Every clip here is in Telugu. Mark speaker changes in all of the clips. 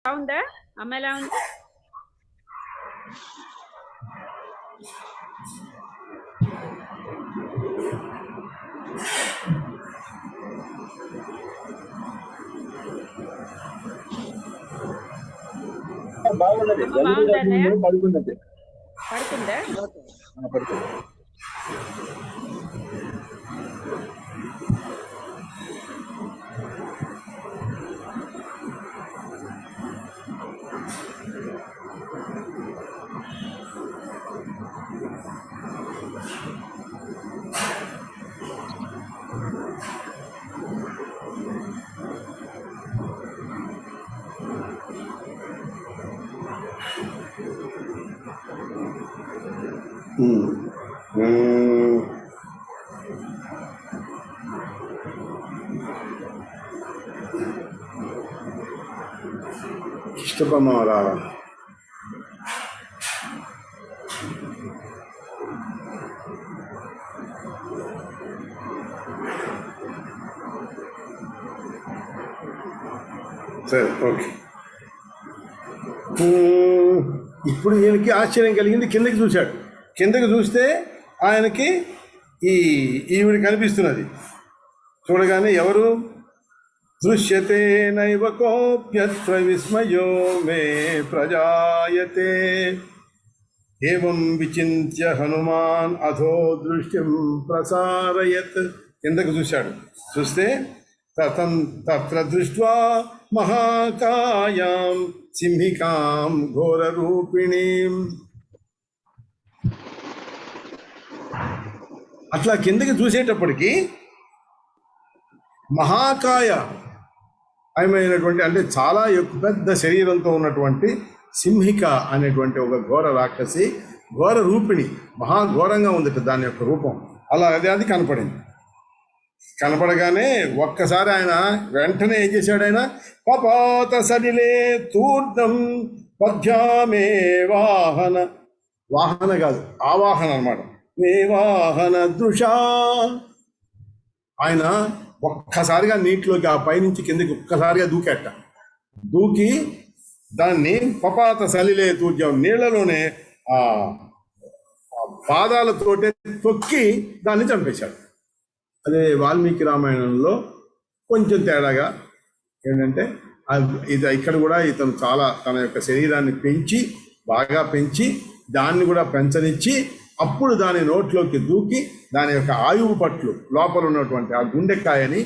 Speaker 1: ఉందా? అమ్మ ఎలా ఉంది?
Speaker 2: బాగున్నది. పడుకుందంటే
Speaker 1: పడుకుందా?
Speaker 2: పడుకుంది. ఇష్టపడమరా సరే, ఓకే. ఇప్పుడు ఈయనకి ఆశ్చర్యం కలిగింది. కిందకి చూశాడు. కిందకి చూస్తే ఆయనకి ఈవిడ కనిపిస్తున్నది. చూడగానే ఎవరు? దృశ్యతే నైవ కోప్యత్ర విస్మయో మే ప్రజాయతే. ఏవం విచింత్య హనుమాన్ అధో దృష్టిం ప్రసారయత్. కిందకు చూశాడు. చూస్తే తత్ర దృష్ట్వా మహాకాయాం సింహికాం ఘోర రూపిణీం. అట్లా కిందకి చూసేటప్పటికి మహాకాయ అయినటువంటి, అంటే చాలా పెద్ద శరీరంతో ఉన్నటువంటి సింహిక అనేటువంటి ఒక ఘోర రాక్షసి, ఘోర రూపిణి, మహాఘోరంగా ఉంది దాని యొక్క రూపం. అలా అది కనపడింది. కనపడగానే ఒక్కసారి ఆయన వెంటనే ఏం చేశాడు? ఆయన పపాత సడిలే తూర్ధం పద్యామే వాహన, వాహన కాదు ఆవాహన అన్నమాట, మే వాహన దృషా. ఆయన ఒక్కసారిగా నీటిలోకి ఆ పైనుంచి కిందకి ఒక్కసారిగా దూకేట. దూకి దాన్ని పపాత సలిలే తూర్జం, నీళ్లలోనే ఆ పాదాలతోటే తొక్కి దాన్ని చంపేశాడు. అదే వాల్మీకి రామాయణంలో కొంచెం తేడాగా ఏంటంటే, ఇది ఇక్కడ కూడా ఇతను చాలా తన యొక్క శరీరాన్ని పెంచి, బాగా పెంచి, దాన్ని కూడా పెంచనిచ్చి, అప్పుడు దాని నోట్లోకి దూకి దాని యొక్క ఆయువు పట్లు లోపల ఉన్నటువంటి ఆ గుండెకాయని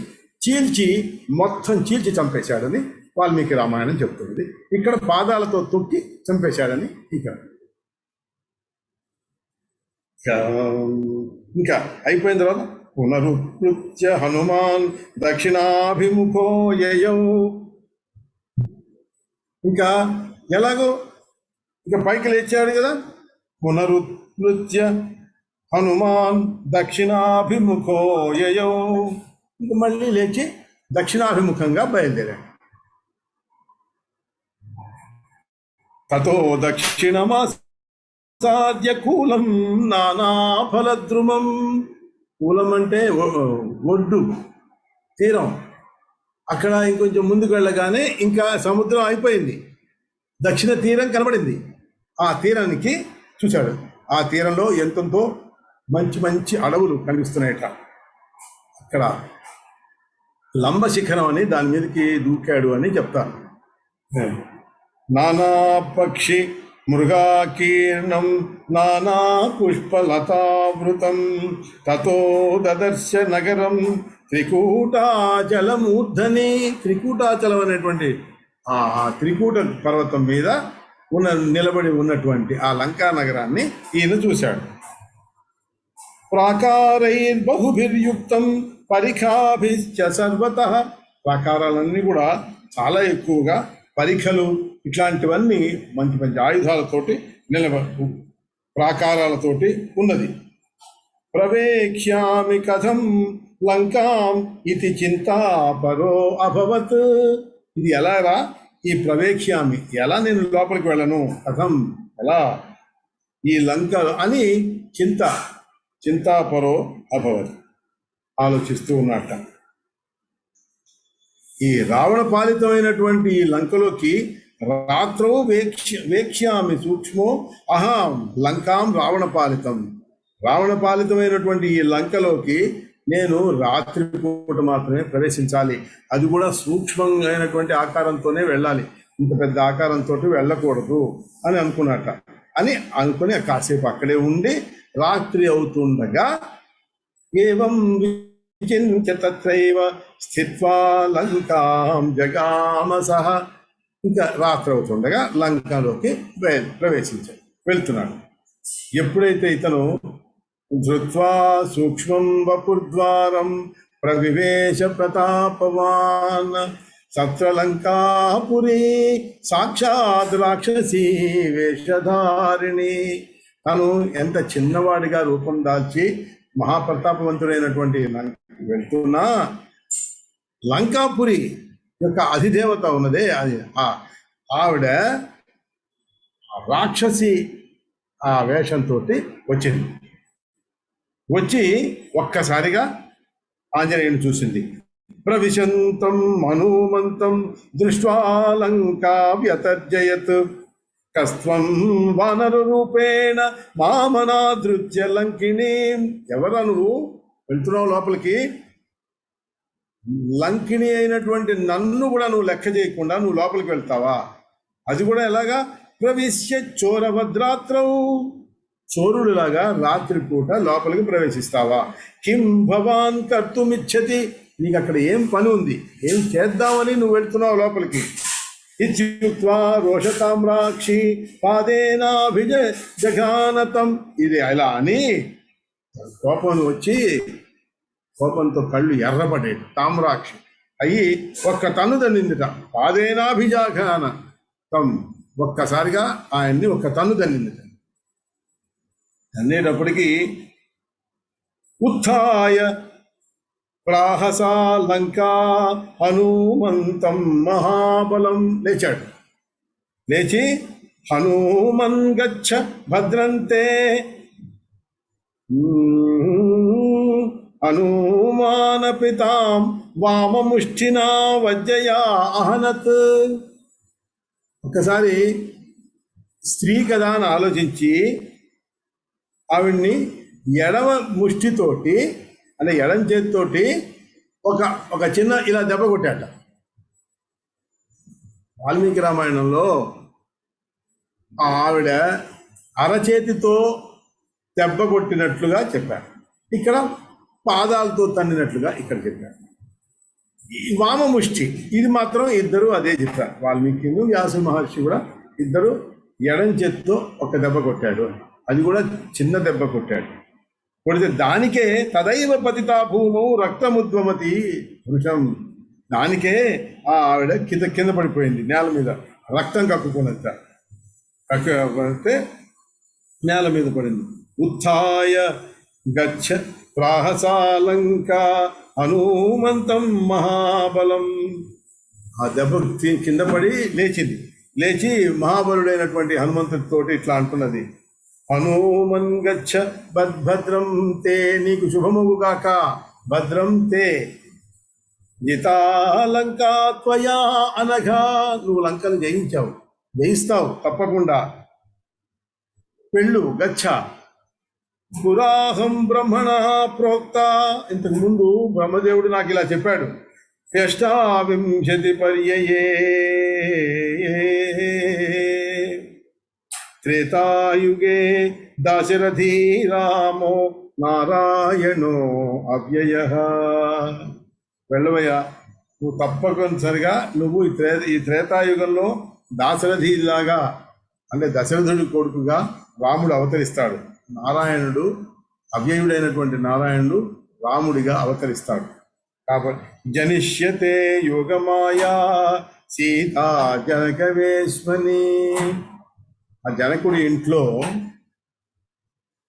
Speaker 2: మొత్తం చీల్చి చంపేశాడని వాల్మీకి రామాయణం చెప్తుంది. ఇక్కడ పాదాలతో తొక్కి చంపేశాడని ఇంకా అయిపోయిన తర్వాత పునరుత్య హనుమాన్ దక్షిణాభిముఖో యయౌ. ఇంకా ఎలాగో ఇంకా పైకి లేచాడు కదా. పునరుత్య హనుమాన్ దక్షిణాభిముఖో యయౌ. ఇంకా మళ్ళీ లేచి దక్షిణాభిముఖంగా బయలుదేరాడు. తతో దక్షిణమాసాద్య కూలం నానాఫలద్రుమం. కూలం అంటే ఒడ్డు, తీరం. అక్కడ ఇంకొంచెం ముందుకు వెళ్ళగానే ఇంకా సముద్రం అయిపోయింది, దక్షిణ తీరం కనబడింది. ఆ తీరానికి చూశాడు. ఆ తీరంలో ఎంతో మంచి మంచి అడవులు కనిపిస్తున్నాయట. అక్కడ లంబ శిఖరం అని దాని మీదకి దూకాడు అని చెప్తారు. నానా పక్షి మృగాకీర్ణం నానా పుష్పలతావృతం తతో దదర్శ నగరం త్రికూటాచలమూర్ధని. త్రికూటాచలం అనేటువంటి ఆ త్రికూట పర్వతం మీద నిలబడి ఉన్నటువంటి ఆ లంకా నగరాన్ని ఈయన చూశాడు. ప్రాకారైర్బహుభిర్యుక్తం పరిఖాభిశ్చ సర్వతః. ప్రాకారాలన్నీ కూడా చాలా ఎక్కువగా, పరిఖలు ఇట్లాంటివన్నీ మంచి మంచి ఆయుధాలతోటి ప్రాకారాలతోటి ఉన్నది. ప్రవేక్ష్యామి కథం లంకాం ఇది చింతాపరో అభవత్. ఇది ఎలా రా, ఈ ప్రవేక్ష్యామి, ఎలా నేను లోపలికి వెళ్ళను, కథం ఎలా, ఈ లంక అని చింతాపరో అభవత్ ఆలోచిస్తూ ఉన్నట్ట. ఈ రావణ పాలితమైనటువంటి ఈ లంకలోకి రాత్రౌ వేక్ష్యామి సూక్ష్మో అహం లంకాం రావణపాలితం. రావణపాలితమైనటువంటి ఈ లంకలోకి నేను రాత్రిపూట మాత్రమే ప్రవేశించాలి, అది కూడా సూక్ష్మమైనటువంటి ఆకారంతోనే వెళ్ళాలి, ఇంత పెద్ద ఆకారంతో వెళ్ళకూడదు అని అనుకున్నట. అని అనుకుని కాసేపు అక్కడే ఉండి రాత్రి అవుతుండగా ఏవం విచింత్య తత్రైవ స్థిత్వా లంకాం జగామసః. ఇంకా రాత్రి అవుతుండగా లంకలోకి వెళ్తున్నాడు. ఎప్పుడైతే ఇతను ధృత్వా సూక్ష్మం వపుర్ద్వారం ప్రవివేశ ప్రతాపవాన్ సత్రలంకాపురి సాక్షాత్ రాక్షసీ వేషధారిణి. తను ఎంత చిన్నవాడిగా రూపం దాల్చి మహాప్రతాపవంతుడైనటువంటి వెళ్తున్నా లంకాపురి యొక్క అధిదేవత ఉన్నదే అది ఆవిడ రాక్షసి ఆ వేషంతో వచ్చింది. వచ్చి ఒక్కసారిగా ఆంజనేయుని చూసింది. ప్రవిశంతం హనుమంతం దృష్ట్వా లంకా వ్యతర్జయత్ కస్త్వం వానర రూపేణ మామనాదృత్య లంకిని. ఎవరా నువ్వు? వెళ్తున్నావు లోపలికి, లంకిని అయినటువంటి నన్ను కూడా నువ్వు లెక్క చేయకుండా నువ్వు లోపలికి వెళ్తావా? అది కూడా ఎలాగా? ప్రవిశ్య చోరభద్రాత్రౌ, చోరుడులాగా రాత్రిపూట లోపలికి ప్రవేశిస్తావా? కిం భవాన్ కర్తుమిచ్చతి, నీకు అక్కడ ఏం పని ఉంది, ఏం చేద్దామని నువ్వు వెళ్తున్నావు లోపలికి? ఇత్యుక్త్వా రోషతామ్రాక్షి పాదేనాభిజ జఘానతం. ఇది అలా అని కోపం వచ్చి కోపంతో కళ్ళు ఎర్రపడే తామ్రాక్షి అయ్యి ఒక్క తన్ను తన్నిందిట. పాదేనాభిజాఘానతం, ఒక్కసారిగా ఆయన్ని ఒక్క తన్ను తన్నిందిట. తన్నేటప్పటికీ ఉత్థాయ ప్రాహసా లంకా హనుమంతం మహాబలం, లేచాడు. లేచి హనుమన్ గచ్చ భద్రంతే హనుమాన పితాం వామముష్టినా వజ్జయా అహనత్. ఒకసారి స్త్రీ కదా అని ఆలోచించి ఆవిడ్ని ఎడమ ముష్టితోటి అంటే ఎడం చేతితోటి ఒక చిన్న ఇలా దెబ్బ కొట్టాట. వాల్మీకి రామాయణంలో ఆవిడ అరచేతితో దెబ్బ కొట్టినట్లుగా చెప్పారు, ఇక్కడ పాదాలతో తన్నినట్లుగా ఇక్కడ చెప్పారు. ఈ వామముష్టి ఇది మాత్రం ఇద్దరు అదే చెప్పారు. వాల్మీకి వ్యాస మహర్షి కూడా ఇద్దరు ఎడం చేతితో ఒక దెబ్బ కొట్టాడు, అది కూడా చిన్న దెబ్బ కొట్టాడు. కొడితే దానికే తదైవ పతితా భూమౌ రక్తముద్వమతి వృషం, దానికే ఆవిడ కింద పడిపోయింది, నేల మీద రక్తం కక్కుకున్నట్ట. కక్కుతే నేల మీద పడింది. ఉత్థాయ గచ్చ ప్రాహసాలంకా హనుమంతం మహాబలం. ఆ దెబ్బ కింద పడి లేచింది. లేచి మహాబలుడైనటువంటి హనుమంతుడితోటి ఇట్లా అంటున్నది, హనుమన్ గచ్చ భద్రం తే, నీకు శుభముగాక, భద్రం తే జితాలంకా త్వయా అనఘా, నువ్వు లంకను జయిస్తావు తప్పకుండా. పెళ్ళు గచ్చ పురాహం బ్రహ్మణ ప్రోక్త, ఇంతకు ముందు బ్రహ్మదేవుడు నాకు ఇలా చెప్పాడు. అష్టావింశతి పర్యయే త్రేతాయుగే దాశరథీ రామో నారాయణో అవ్యయః. వెళ్ళవయ్యా, నువ్వు తప్పనిసరిగా నువ్వు ఈ త్రేతాయుగంలో దాశరథిలాగా అంటే దశరథుడి కొడుకుగా రాముడు అవతరిస్తాడు. నారాయణుడు అవ్యయుడైనటువంటి నారాయణుడు రాముడిగా అవతరిస్తాడు. కాబట్టి జనిష్యతే యోగమాయా సీతా జనకవేశ్మని, ఆ జనకుడి ఇంట్లో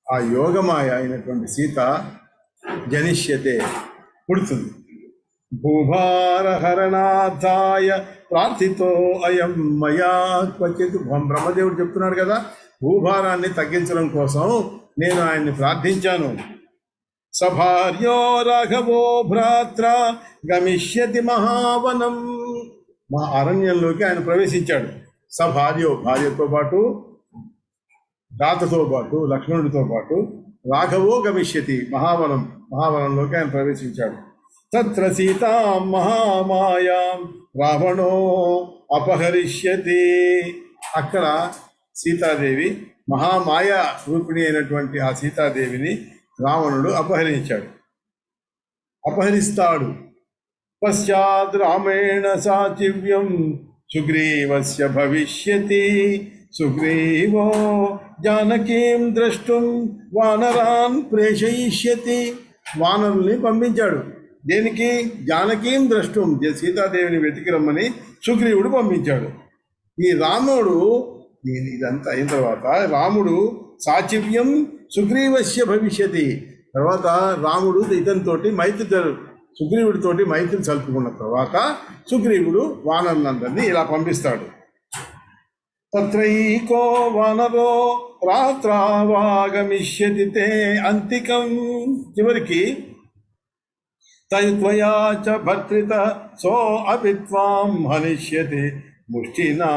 Speaker 2: ఆ యోగమాయ అయినటువంటి సీత జనిష్యతే పుడుతుంది. భూభారహరణార్థాయ ప్రార్థితో అయం మయా క్వచిత్. బ్రహ్మదేవుడు చెప్తున్నాడు కదా, భూభారాన్ని తగ్గించడం కోసం నేను ఆయన్ని ప్రార్థించాను. సభార్యో రాఘవో భ్రాత్ర గమిష్యతి మహావనం, మా అరణ్యంలోకి ఆయన ప్రవేశించాడు. భార్యతో పాటు దాతతో పాటు లక్ష్మణుడితో పాటు రాఘవో గమిష్యతి మహావనంలోకి ఆయన ప్రవేశించాడు. తత్ర సీతాం మహామాయాం రావణో అపహరిష్యతి. అక్కడ సీతాదేవి మహామాయ రూపిణి అయినటువంటి ఆ సీతాదేవిని రావణుడు అపహరిస్తాడు. పశ్చాత్ రామేణ సాచివ్యం సుగ్రీవస్య భవిష్యతి. సుగ్రీవో జానకీం ద్రష్టుం వానరాన్ ప్రేషయిష్యతి. వానరుల్ని పంపించాడు. దేనికి? జానకీం ద్రష్టుం, సీతాదేవిని వెతికి రమ్మని సుగ్రీవుడు పంపించాడు. ఈ రాముడు ఇదంతా అయిన తర్వాత రాముడు సాచివ్యం సుగ్రీవస్య భవిష్యతి. తర్వాత రాముడు ఇతనితోటి సుగ్రీవుడితోటి మైత్రి చల్పుకున్న తర్వాత సుగ్రీవుడు వానరులందరినీ ఇలా పంపిస్తాడు. తత్రైకో వానరో రాత్రావాగమిష్యతి తే అంతికం. చివరికి త్వయా చ భర్తృత సో అపి త్వాం హనిష్యతి ముష్టినా.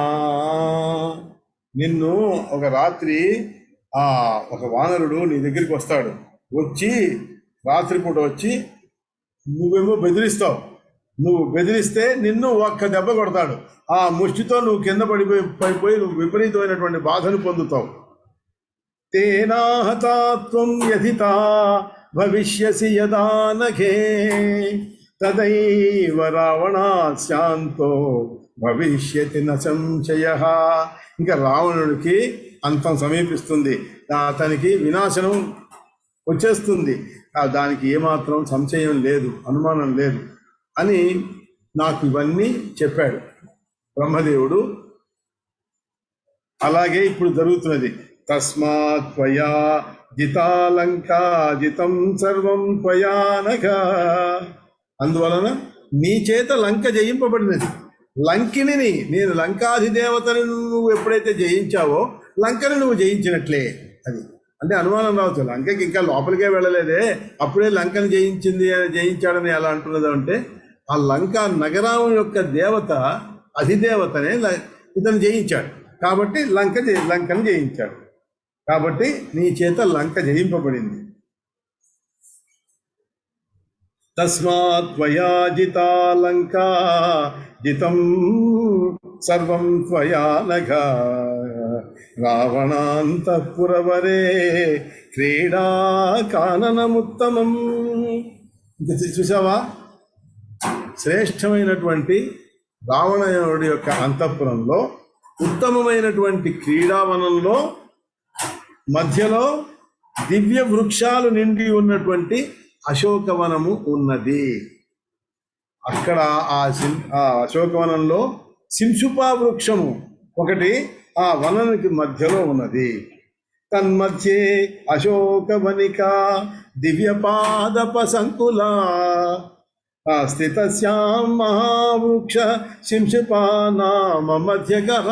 Speaker 2: నిన్ను ఒక రాత్రి ఒక వానరుడు నీ దగ్గరికి వస్తాడు. రాత్రిపూట వచ్చి నువ్వేమో బెదిరిస్తావు. నువ్వు బెదిరిస్తే నిన్ను ఒక్క దెబ్బ కొడతాడు. ఆ ముష్టితో నువ్వు కింద పడిపోయి నువ్వు విపరీతమైనటువంటి బాధను పొందుతావు. తేనాహతాత్వం యథితా భవిష్యసి యదా నఖే తదైవ రావణాత్ శాంతో భవిష్యతి న సంశయః. ఇంకా రావణుడికి అంతం సమీపిస్తుంది, అతనికి వినాశనం వచ్చేస్తుంది, దానికి ఏమాత్రం సంశయం లేదు, అనుమానం లేదు అని నాకు ఇవన్నీ చెప్పాడు బ్రహ్మదేవుడు. అలాగే ఇప్పుడు జరుగుతున్నది. తస్మాత్ త్వయా జితాలంకా జితం సర్వం త్వయా నఘ. అందువలన నీ చేత లంక జయింపబడినది. లంకిని నేను లంకాధిదేవతని నువ్వు ఎప్పుడైతే జయించావో లంకని నువ్వు జయించినట్లే. అది అంటే అనుమానం రావచ్చు, లంకకి ఇంకా లోపలికే వెళ్ళలేదే, అప్పుడే లంకని జయించాడని ఎలా అంటున్నది అంటే ఆ లంకా నగరం యొక్క దేవత అధిదేవతనే ఇతను జయించాడు కాబట్టి లంకని జయించాడు. కాబట్టి నీ చేత లంక జయింపబడింది. తస్మాత్ త్వయా జితా లంకా జితం సర్వం త్వయా నఘ రావణాంతఃపురవరే క్రీడా కాననముత్తమం. చూసావా, శ్రేష్టమైనటువంటి రావణుడి యొక్క అంతఃపురంలో ఉత్తమమైనటువంటి క్రీడావనంలో మధ్యలో దివ్య వృక్షాలు నిండి ఉన్నటువంటి అశోకవనము ఉన్నది. అక్కడ ఆ అశోకవనంలో సింసుపా వృక్షము ఒకటి ఆ వనానికి మధ్యలో ఉన్నది. తన్మధ్యే అశోకవనిక దివ్యపాదప సంకులా స్థితస్యాం మహావృక్ష సింసుపా నామ మధ్యగః.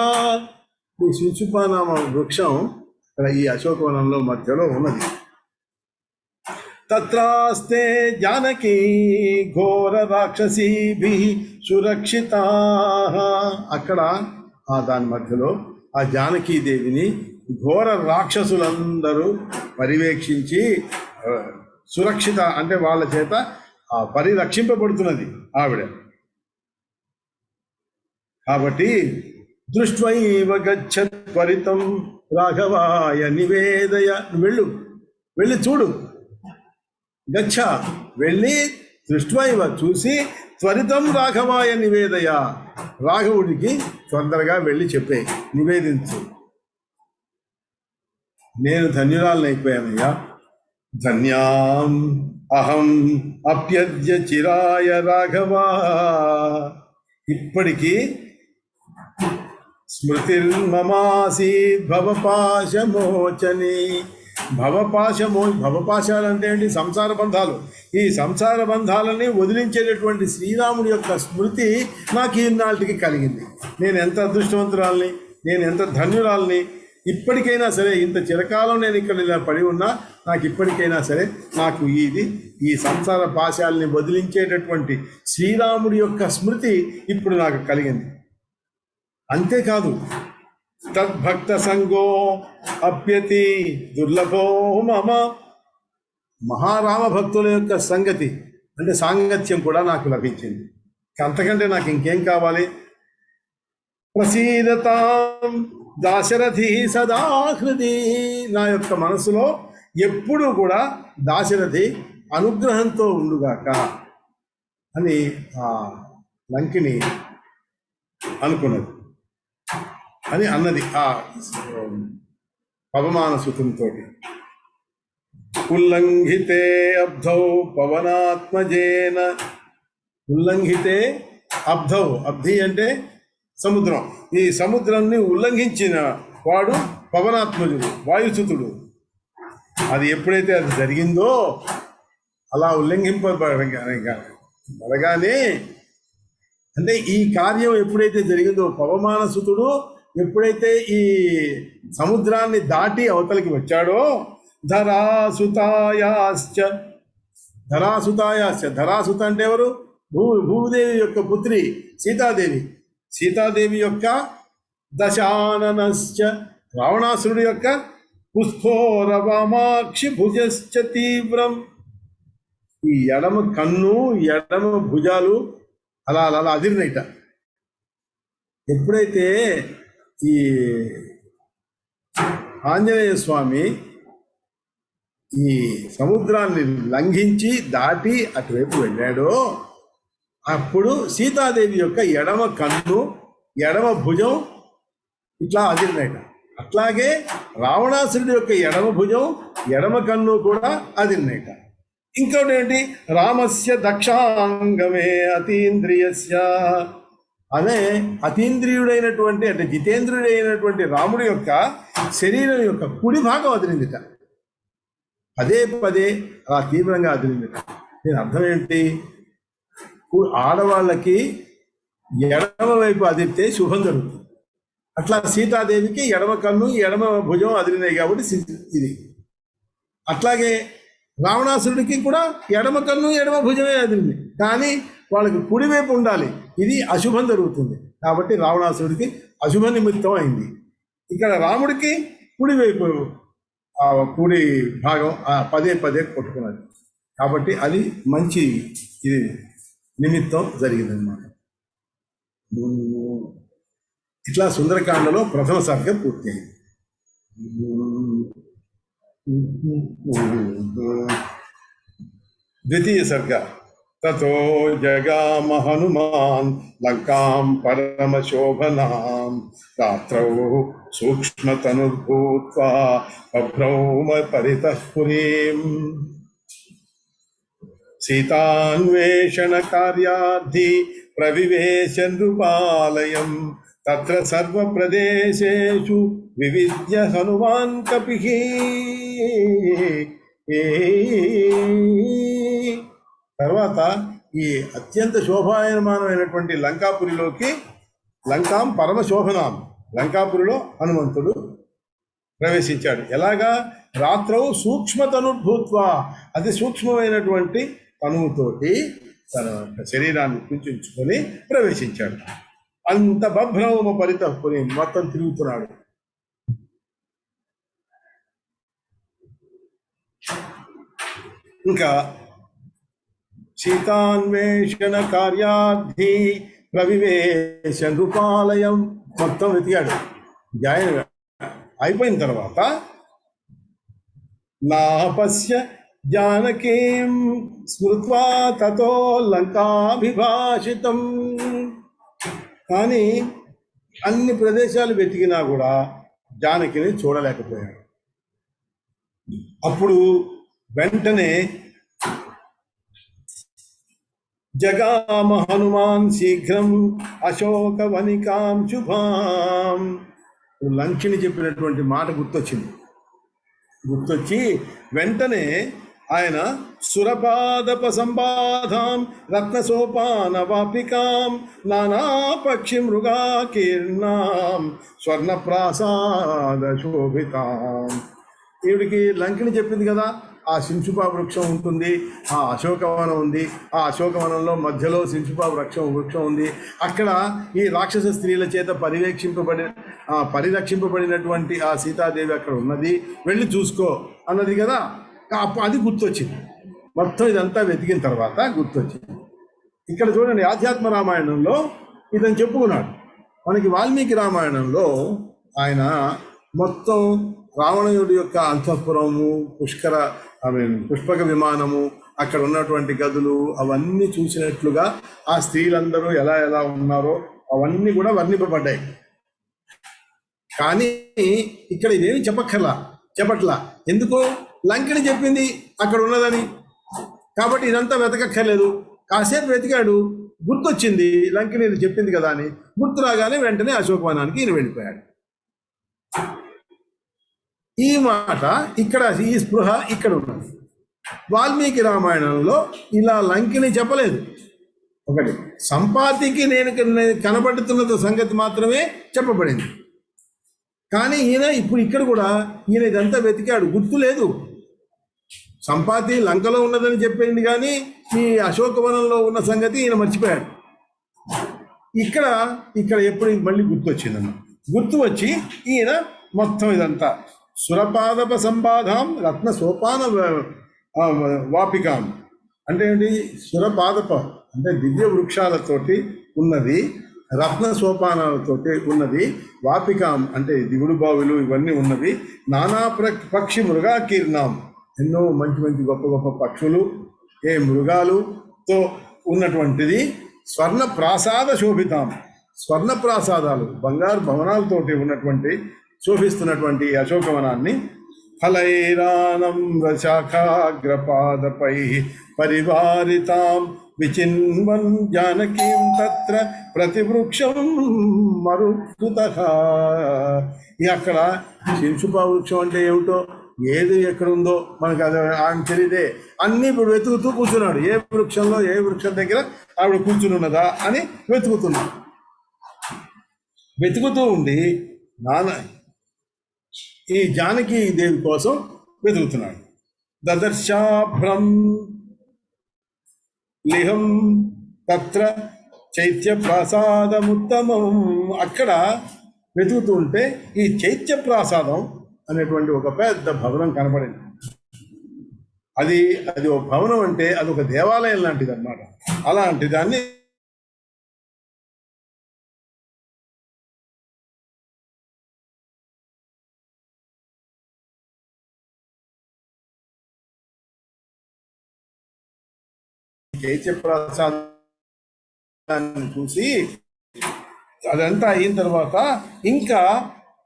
Speaker 2: ఈ సింసుపా నామ వృక్షం ఈ అశోకవనంలో మధ్యలో ఉన్నది. తత్రాస్తే జానకీ ఘోర రాక్షసీభి సురక్షితా. అక్కడ దాని మధ్యలో ఆ జానకీదేవిని ఘోర రాక్షసులందరూ పర్యవేక్షించి సురక్షిత అంటే వాళ్ళ చేత పరిరక్షింపబడుతున్నది ఆవిడ. కాబట్టి దృష్ట్వైవ గచ్చత్ త్వరితం రాఘవాయ నివేదయ. వెళ్ళి చూడు, గచ్చ వెళ్ళి దృష్ట్వైవ చూసి త్వరితం రాఘవాయ నివేదయ, రాఘవుడికి తొందరగా వెళ్ళి చెప్పే, నివేదించు. నేను ధన్యురాలనైపోయానయ్యా. ధన్యాం అహం అప్యద్య చిరాయ రాఘవా. ఇప్పటికీ స్మృతిర్మమాసీద్ భవపాశమోచని. భవపాశాలు అంటే ఏంటి? సంసార బంధాలు. ఈ సంసార బంధాలని వదిలించేటటువంటి శ్రీరాముడి యొక్క స్మృతి నాకు ఈనాటికి కలిగింది. నేను ఎంత అదృష్టవంతురాలని, నేను ఎంత ధన్యురాలని. ఇప్పటికైనా సరే, ఇంత చిరకాలం నేను ఇక్కడ ఇలా పడి ఉన్నా, నాకు ఇప్పటికైనా సరే నాకు ఈ సంసార పాశాలని వదిలించేటటువంటి శ్రీరాముడి యొక్క స్మృతి ఇప్పుడు నాకు కలిగింది. అంతేకాదు తద్భక్త సంగో అప్యతి దుర్లభో మమ, మహారామ భక్తుల యొక్క సంగతి అంటే సాంగత్యం కూడా నాకు లభించింది. అంతకంటే నాకు ఇంకేం కావాలి? ప్రసీదతాం దాశరథి సదా హృది, నా యొక్క మనసులో ఎప్పుడూ కూడా దాశరథి అనుగ్రహంతో ఉండుగాక అని ఆ లంకిని అనుకున్నది అని అన్నది ఆ పవమాన సుతంతో. ఉల్లంఘితే అబ్ధౌ పవనాత్మజేన, ఉల్లంఘితే అబ్ధౌ, అబ్ధి అంటే సముద్రం, ఈ సముద్రాన్ని ఉల్లంఘించిన వాడు పవనాత్మజుడు వాయుసుతుడు. అది ఎప్పుడైతే అది జరిగిందో అలా ఉల్లంఘింపబడగానే అంటే ఈ కార్యం ఎప్పుడైతే జరిగిందో పవమానసుతుడు ఎప్పుడైతే ఈ సముద్రాన్ని దాటి అవతలికి వచ్చాడో ధరాసుతాయాశ్చ, ధరాసుతాయాశ్చ, ధరాసుత అంటే ఎవరు? భూదేవి యొక్క పుత్రి సీతాదేవి, సీతాదేవి యొక్క దశాననశ్చ, రావణాసురుడి యొక్క పుష్పోరవామాక్షి భుజశ్చ తీవ్రం, ఈ ఎడమ కన్ను ఎడమ భుజాలు అలా అలా అలా అదిరినైట. ఎప్పుడైతే ఈ ఆంజనేయ స్వామి ఈ సముద్రాన్ని లంఘించి దాటి అటువైపు వెళ్ళాడో అప్పుడు సీతాదేవి యొక్క ఎడమ కన్ను ఎడమ భుజం ఇట్లా అదిరినైట. అట్లాగే రావణాసురుడి యొక్క ఎడమ భుజం ఎడమ కన్ను కూడా అదిరినైట. ఇంకోటి ఏంటి? రామస్య దక్షాంగమే అతీంద్రియస్య, అనే అతీంద్రియుడైనటువంటి అంటే జితేంద్రియుడైనటువంటి రాముడి యొక్క శరీరం యొక్క కుడి భాగం అదిరిందిట. పదే పదే అలా తీవ్రంగా అదిరిందిట. దీని అర్థం ఏంటి? ఆడవాళ్ళకి ఎడమ వైపు అదిరితే శుభం జరుగుతుంది. అట్లా సీతాదేవికి ఎడమ కన్ను ఎడమ భుజం అదిరినాయి కాబట్టి ఇది. అట్లాగే రావణాసురుడికి కూడా ఎడమ కన్ను ఎడమ భుజమే అదిరింది, కానీ వాళ్ళకి కుడివైపు ఉండాలి, ఇది అశుభం జరుగుతుంది కాబట్టి రావణాసురుడికి అశుభ నిమిత్తం అయింది. ఇక్కడ రాముడికి కుడివైపు కుడి భాగం పదే పదే కొట్టుకున్నది కాబట్టి అది మంచి ఇది నిమిత్తం జరిగిందనమాట. ఇట్లా సుందరకాండలో ప్రథమ సర్గ పూర్తి అయింది. ద్వితీయ సర్గ తతో జగామ హనుమాన్ లంకాం పరమశోభనాం రాత్రౌ సూక్ష్మతనుర్భూత్వా బభ్రౌమ పరితః పురీం సీతాన్వేషణ కార్యార్థి ప్రవివేశ నృపాలయం తత్ర సర్వ ప్రదేశేషు వివిధ్య హనుమాన్ కపిః. తర్వాత ఈ అత్యంత శోభాయమానమైనటువంటి లంకాపురిలోకి, లంకాం పరమశోభనాం, లంకాపురిలో హనుమంతుడు ప్రవేశించాడు. ఎలాగా? రాత్రౌ సూక్ష్మతనుర్భూత్వా, అతి సూక్ష్మమైనటువంటి తనువుతోటి తన శరీరాన్ని కుంచుకొని ప్రవేశించాడు. అంత బభ్రౌమ పరితః పురీం, మొత్తం తిరుగుతున్నాడు. ఇంకా సీతాన్వేషణ కార్యార్థి ప్రవివేశ నృపాలయం మొత్తం వెతికాడు. జాయిన్ అయిపోయిన తర్వాత నాపస్య జానకీం స్మృత్వా తతో లంకాభిభాషితం, కానీ అన్ని ప్రదేశాలు వెతికినా కూడా జానకిని చూడలేకపోయాడు. అప్పుడు వెంటనే జగామ హనుమాన్ శీఘ్రం అశోకవనికాం శుభాం. లంకిని చెప్పినటువంటి మాట గుర్తొచ్చి వెంటనే ఆయన సురపాదప సంబాధాం రత్నసోపాన వాపికాం నానాపక్షి మృగాకీర్ణాం స్వర్ణప్రాసాద శోభితాం. ఈవిడికి లంకిని చెప్పింది కదా, ఆ సింసుపా వృక్షం ఉంటుంది, ఆ అశోకవనం ఉంది, ఆ అశోకవనంలో మధ్యలో సింసుపా వృక్షం ఉంది. అక్కడ ఈ రాక్షస స్త్రీల చేత పరిరక్షింపబడినటువంటి ఆ సీతాదేవి అక్కడ ఉన్నది, వెళ్ళి చూసుకో అన్నది కదా. అది గుర్తొచ్చింది. మొత్తం ఇదంతా వెతికిన తర్వాత గుర్తొచ్చింది. ఇక్కడ చూడండి, ఆధ్యాత్మ రామాయణంలో ఇతను చెప్పుకున్నాడు. మనకి వాల్మీకి రామాయణంలో ఆయన మొత్తం రావణుడి యొక్క అంతఃపురము, పుష్పక విమానము, అక్కడ ఉన్నటువంటి గదులు అవన్నీ చూసినట్లుగా ఆ స్త్రీలందరూ ఎలా ఎలా ఉన్నారో అవన్నీ కూడా వర్ణింపబడ్డాయి. కానీ ఇక్కడ ఇదేమి చెప్పట్లా. ఎందుకు? లంకిని చెప్పింది అక్కడ ఉన్నదని. కాబట్టి ఇదంతా వెతకక్కర్లేదు. కాసేపు వెతికాడు, గుర్తొచ్చింది లంకిని చెప్పింది కదా అని. గుర్తు రాగానే వెంటనే అశోకవనానికి ఈయన వెళ్ళిపోయాడు. ఈ మాట ఇక్కడ, ఈ స్పృహ ఇక్కడ ఉన్నది. వాల్మీకి రామాయణంలో ఇలా లంకిని చెప్పలేదు. ఒకటి, సంపాతికి నేను కనబడుతున్న సంగతి మాత్రమే చెప్పబడింది. కానీ ఈయన ఇప్పుడు ఇక్కడ కూడా ఈయన ఇదంతా వెతికాడు, గుర్తు లేదు. సంపాతి లంకలో ఉన్నదని చెప్పింది, కానీ ఈ అశోకవనంలో ఉన్న సంగతి ఈయన మర్చిపోయాడు. ఇక్కడ ఎప్పుడు మళ్ళీ గుర్తొచ్చిందన్న. గుర్తు వచ్చి ఈయన మొత్తం ఇదంతా సురపాదప సంబాధాం రత్న సోపాన వాపికాం అంటే ఏంటి? సురపాదప అంటే దివ్య వృక్షాలతోటి ఉన్నది, రత్న సోపానాలతోటి ఉన్నది, వాపికాం అంటే దిగుడు బావులు ఇవన్నీ ఉన్నవి, నానా పక్షి మృగాకీర్ణాం ఎన్నో మంచి మంచి గొప్ప గొప్ప పక్షులు, మృగాలుతో ఉన్నటువంటిది, స్వర్ణ ప్రాసాద శోభితాం స్వర్ణ ప్రాసాదాలు, బంగారు భవనాలతోటి ఉన్నటువంటి శోభిస్తున్నటువంటి అశోకవనాన్ని ఫలైరానం శాఖాగ్రపాదపై పరివారితాం విచిన్వన్ జానకీం తత్ర ప్రతివృక్షం మరుత్కుతః. అక్కడ సింసుపా వృక్షం అంటే ఏమిటో, ఏది ఎక్కడుందో మనకు అది ఆయన తెలియదే. అన్నీ ఇప్పుడు వెతుకుతూ కూర్చున్నాడు. ఏ వృక్షంలో, ఏ వృక్షం దగ్గర ఆవిడ కూర్చుని ఉన్నదా అని వెతుకుతూ ఉండి ఈ జానకి దేవి కోసం వెతుకుతున్నాడు. దదర్శాభ్రం లిహం తత్ర చైత్య ప్రాసాదముత్తమం. అక్కడ వెతుకుతూ ఉంటే ఈ చైత్య ప్రాసాదం అనేటువంటి ఒక పెద్ద భవనం కనపడింది. అది ఒక భవనం అంటే అది ఒక దేవాలయం లాంటిది అన్నమాట. అలాంటి దాన్ని చైత్య ప్రసాదాన్ని చూసి అదంతా అయిన తర్వాత ఇంకా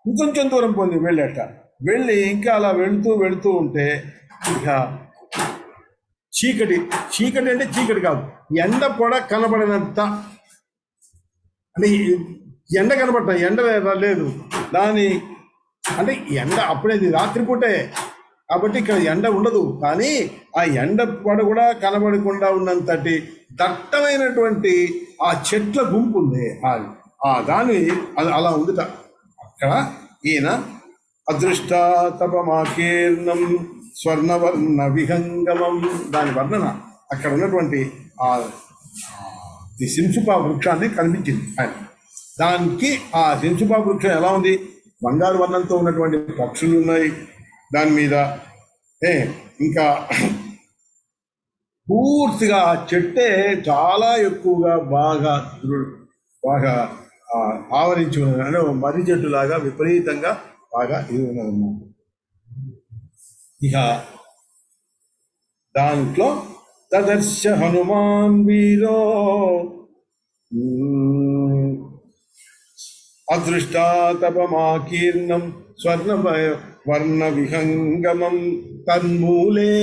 Speaker 2: ఇంకొంచెం దూరం వెళ్ళి ఇంకా అలా వెళుతూ ఉంటే ఇక చీకటి అంటే చీకటి కాదు, ఎండ కూడా కనబడినంత, అంటే ఎండ కనబడతా, ఎండ లేదు దాని అంటే ఎండ అప్పుడేది రాత్రిపూటే కాబట్టి ఇక్కడ ఎండ ఉండదు. కానీ ఆ ఎండ పడ కూడా కనబడకుండా ఉన్నంతటి దట్టమైనటువంటి ఆ చెట్ల గుంపు ఉంది. దాని అలా ఉందిట. అక్కడ ఈయన అదృష్టాతపమాకీర్ణం స్వర్ణవర్ణ విహంగమం, దాని వర్ణన అక్కడ ఉన్నటువంటి ఆ సింసుపా వృక్షాన్ని కనిపించింది ఆయన. దానికి ఆ సింసుపా వృక్షం ఎలా ఉంది? బంగారు వర్ణంతో ఉన్నటువంటి పక్షులు ఉన్నాయి దాని మీద. ఇంకా పూర్తిగా చెట్టే చాలా ఎక్కువగా బాగా ఆవరించి ఉన్నది. అంటే మర్రి చెట్టు లాగా విపరీతంగా బాగా ఇది ఉన్నదన్నమాట. ఇక దాంట్లో తదర్శ హనుమాన్ వీరో అదృష్టాతపమాకీర్ణం స్వర్ణ వర్ణ విహంగమం తన్మూలే,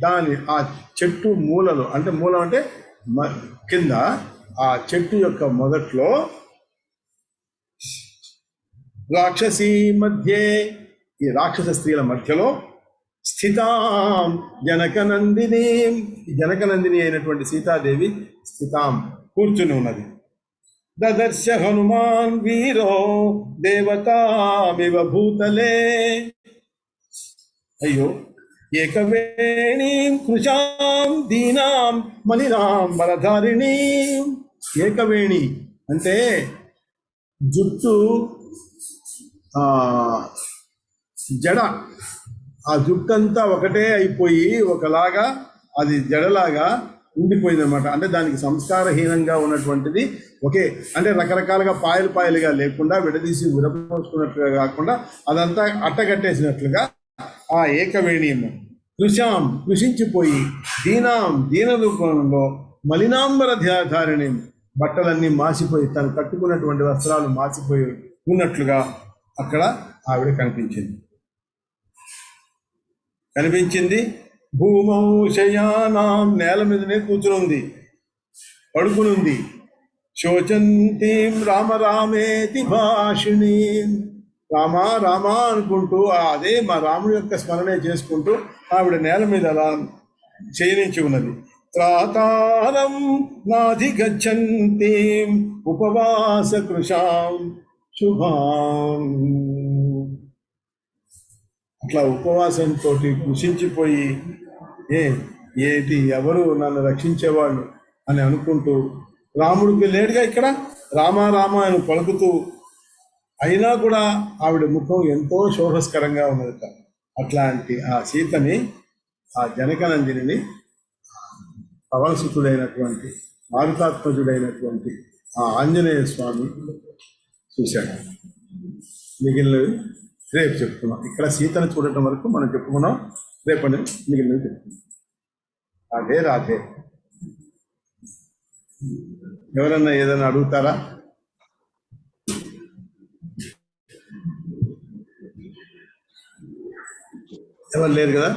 Speaker 2: దాని ఆ చెట్టు మూలలు అంటే మూలం అంటే కింద ఆ చెట్టు యొక్క మొదట్లో రాక్షసీ మధ్యే, ఈ రాక్షస స్త్రీల మధ్యలో స్థితాం జనకనందిని, జనకనందిని అయినటువంటి సీతాదేవి స్థితాం కూర్చుని ఉన్నది. దదర్శ హనుమాన్ వీరో దేవతామివ భూతలే. అయ్యో, ఏకవేణీం కృషాం దీనాం మలినాం వరధారిణీం. ఏకవేణి అంటే జుట్టు ఆ, జడ, ఆ జుట్టంతా ఒకటే అయిపోయి ఒకలాగా అది జడలాగా ఉండిపోయింది అనమాట. అంటే దానికి సంస్కారహీనంగా ఉన్నటువంటిది ఒకే, అంటే రకరకాలుగా పాయలు పాయలుగా లేకుండా విడదీసి విరపోసుకున్నట్లుగా కాకుండా అదంతా అట్టగట్టేసినట్లుగా ఆ ఏకవేణీయము. కృషాం కృషించిపోయి, దీనాం దీన రూపంలో, మలినాంబర ధారిణి బట్టలన్నీ మాసిపోయి, తను కట్టుకున్నటువంటి వస్త్రాలు మాసిపోయి ఉన్నట్లుగా అక్కడ ఆవిడ కనిపించింది. భూమౌ శయానాం నేల మీదనే కూర్చునుంది, పడుకునుంది. శోచంతీం రామ రామేతి భాషిణీం, రామా రామా అనుకుంటూ అదే మా రాముడి యొక్క స్మరణే చేసుకుంటూ ఆవిడ నేల మీద అలా శయనించి ఉన్నది. త్రాతారం నాధిగచ్చంతీం ఉపవాస కృషాం శుభాం. అట్లా ఉపవాసంతో కృషించిపోయి ఏటి ఎవరు నన్ను రక్షించేవాళ్ళు అని అనుకుంటూ, రాముడికి లేడుగా ఇక్కడ, రామ రామ అని పలుకుతూ, అయినా కూడా ఆవిడ ముఖం ఎంతో శోభస్కరంగా ఉన్నదట. అట్లాంటి ఆ సీతని, ఆ జనకనందిని పవనసుతుడైనటువంటి మారుతాత్మజుడైనటువంటి ఆ ఆంజనేయ స్వామి చూశాడు. మిగిలినవి రేపు చెప్పుకున్నాం. ఇక్కడ సీతను చూడటం వరకు మనం చెప్పుకున్నాం. రేపటి మిగిలినవి చెప్పుకున్నాం. అదే రాధే. ఎవరన్నా ఏదైనా అడుగుతారా? ఎవరు లేరు కదా.